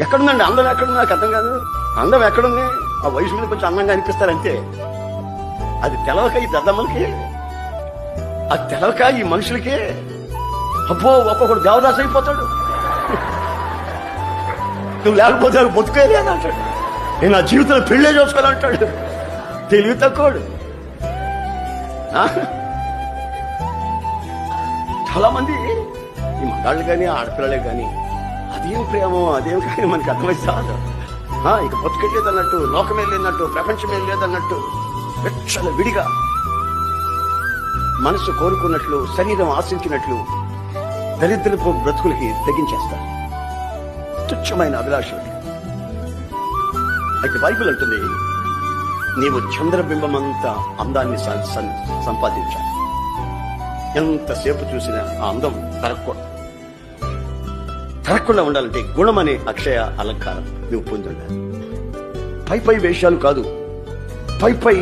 ఎక్కడుందండి అందం? ఎక్కడుంది నాకు అర్థం కాదు. అందం ఎక్కడుంది? ఆ వయసు మీద కొంచెం అందంగా అనిపిస్తారంతే. అది తెలవక ఈ దద్దమ్మలకి, అది తెలవక ఈ మనుషులకి. అబ్బో ఒక్కొక్కడు దేవదాస్ అయిపోతాడు. నువ్వు లేకపోతే నాకు బతుకేది అని అంటాడు. నేను నా జీవితంలో పెళ్ళే చేసుకోవాలంటాడు. తెలివి తక్కువడు. చాలా మంది ఈ మగాళ్ళు కానీ ఆడపిల్లలే కానీ అదేం ప్రేమో అదేం కానీ మనకి అర్థమైతే చాలు. ఇక బతుకెళ్ళేదన్నట్టు, లోకమే లేదన్నట్టు, ప్రపంచమే లేదన్నట్టు వెచ్చల విడిగా మనసు కోరుకున్నట్లు, శరీరం ఆశించినట్లు దరిద్రపు బ్రతుకులకి తెగించేస్తారు. తుచ్చమైన అభిలాషలు. అయితే బైబిల్ అంటుంది, నీవు చంద్రబింబమంతా అందాన్ని సంపాదించాలి. ఎంతసేపు చూసినా ఆ అందం తరగకుండా ఉండాలంటే గుణం అనే అక్షయ అలంకారం నువ్వు పొందుండాలి. పై వేషాలు కాదు, పై